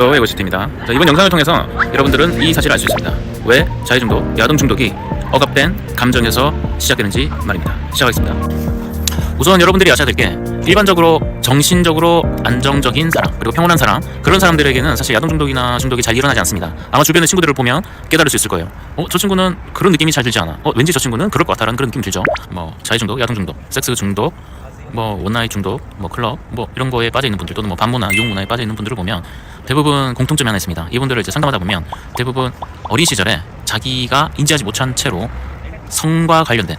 에고시티입니다. 이번 영상을 통해서 여러분들은 이 사실을 알 수 있습니다. 왜 자해중독, 야동중독이 억압된 감정에서 시작되는지 말입니다. 시작하겠습니다. 우선 여러분들이 아셔야 될 게, 일반적으로 정신적으로 안정적인 사람, 그리고 평온한 사람, 그런 사람들에게는 사실 야동중독이나 중독이 잘 일어나지 않습니다. 아마 주변의 친구들을 보면 깨달을 수 있을 거예요. 저 친구는 그런 느낌이 잘 들지 않아. 왠지 저 친구는 그럴 것 같다라는 그런 느낌이 들죠. 자해중독, 야동중독, 섹스중독, 원나잇 중독, 클럽, 이런 거에 빠져 있는 분들, 또는 반문화, 유흥문화에 빠져 있는 분들을 보면 대부분 공통점이 하나 있습니다. 이분들을 이제 상담하다 보면 대부분 어린 시절에 자기가 인지하지 못한 채로 성과 관련된,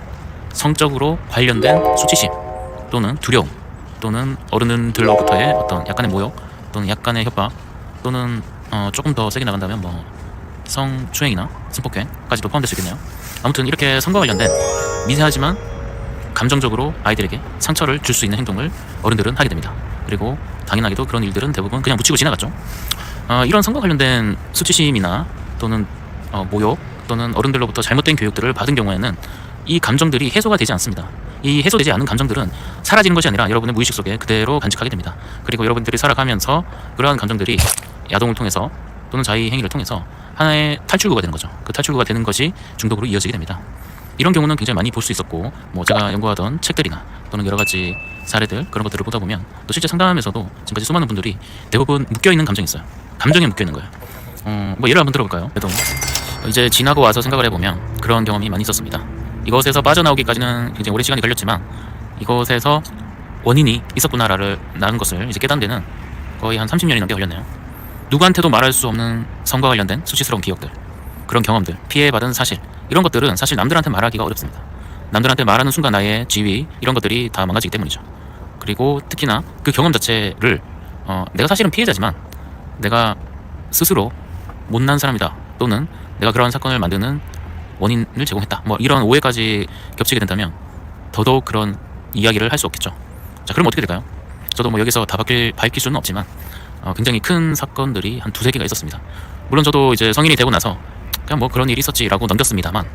성적으로 관련된 수치심 또는 두려움, 또는 어른들로부터의 어떤 약간의 모욕, 또는 약간의 협박, 또는 조금 더 세게 나간다면 성추행이나 성폭행까지도 포함될 수 있겠네요. 아무튼 이렇게 성과 관련된 미세하지만 감정적으로 아이들에게 상처를 줄 수 있는 행동을 어른들은 하게 됩니다. 그리고 당연하게도 그런 일들은 대부분 그냥 묻히고 지나갔죠. 이런 성과 관련된 수치심이나 또는 모욕, 또는 어른들로부터 잘못된 교육들을 받은 경우에는 이 감정들이 해소가 되지 않습니다. 이 해소되지 않은 감정들은 사라지는 것이 아니라 여러분의 무의식 속에 그대로 간직하게 됩니다. 그리고 여러분들이 살아가면서 그러한 감정들이 야동을 통해서 또는 자위 행위를 통해서 하나의 탈출구가 되는 거죠. 그 탈출구가 되는 것이 중독으로 이어지게 됩니다. 이런 경우는 굉장히 많이 볼 수 있었고, 제가 연구하던 책들이나 또는 여러 가지 사례들, 그런 것들을 보다 보면 또 실제 상담에서도 지금까지 수많은 분들이 대부분 묶여있는 감정이 있어요. 감정에 묶여있는 거예요. 예를 한번 들어볼까요? 그래도 이제 지나고 와서 생각을 해보면 그런 경험이 많이 있었습니다. 이것에서 빠져나오기까지는 굉장히 오랜 시간이 걸렸지만, 이것에서 원인이 있었구나라는 것을 이제 깨닫는 데는 거의 한 30년이 넘게 걸렸네요. 누구한테도 말할 수 없는 성과 관련된 수치스러운 기억들, 그런 경험들, 피해받은 사실, 이런 것들은 사실 남들한테 말하기가 어렵습니다. 남들한테 말하는 순간 나의 지위, 이런 것들이 다 망가지기 때문이죠. 그리고 특히나 그 경험 자체를 내가 사실은 피해자지만 내가 스스로 못난 사람이다, 또는 내가 그러한 사건을 만드는 원인을 제공했다, 이런 오해까지 겹치게 된다면 더더욱 그런 이야기를 할 수 없겠죠. 자, 그럼 어떻게 될까요? 저도 여기서 다 밝힐 수는 없지만 굉장히 큰 사건들이 한 두세 개가 있었습니다. 물론 저도 이제 성인이 되고 나서 그냥 그런 일이 있었지 라고 넘겼습니다만,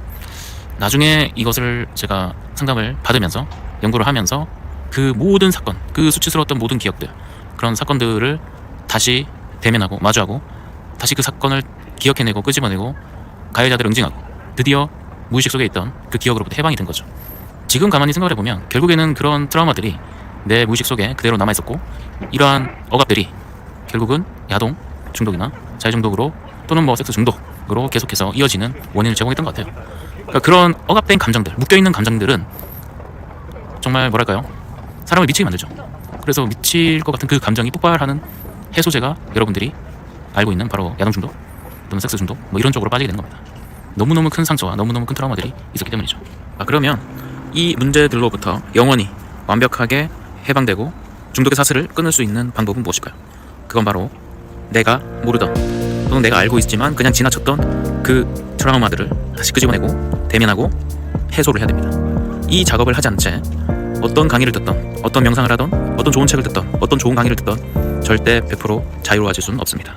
나중에 이것을 제가 상담을 받으면서 연구를 하면서 그 모든 사건, 그 수치스러웠던 모든 기억들, 그런 사건들을 다시 대면하고 마주하고 다시 그 사건을 기억해내고 끄집어내고 가해자들을 응징하고 드디어 무의식 속에 있던 그 기억으로부터 해방이 된 거죠. 지금 가만히 생각을 해보면 결국에는 그런 트라우마들이 내 무의식 속에 그대로 남아있었고, 이러한 억압들이 결국은 야동 중독이나 자해중독으로 또는 섹스 중독으로 계속해서 이어지는 원인을 제공했던 것 같아요. 그러니까 그런 억압된 감정들, 묶여있는 감정들은 정말 사람을 미치게 만들죠. 그래서 미칠 것 같은 그 감정이 폭발하는 해소제가 여러분들이 알고 있는 바로 야동 중독 또는 섹스 중독, 이런 쪽으로 빠지게 되는 겁니다. 너무너무 큰 상처와 너무너무 큰 트라우마들이 있었기 때문이죠. 그러면 이 문제들로부터 영원히 완벽하게 해방되고 중독의 사슬을 끊을 수 있는 방법은 무엇일까요? 그건 바로 내가 모르던 또는 내가 알고 있지만 그냥 지나쳤던 그 트라우마들을 다시 끄집어내고 대면하고 해소를 해야 됩니다. 이 작업을 하지 않은 채 어떤 강의를 듣던, 어떤 명상을 하던, 어떤 좋은 책을 듣던, 어떤 좋은 강의를 듣던 절대 100% 자유로워질 수는 없습니다.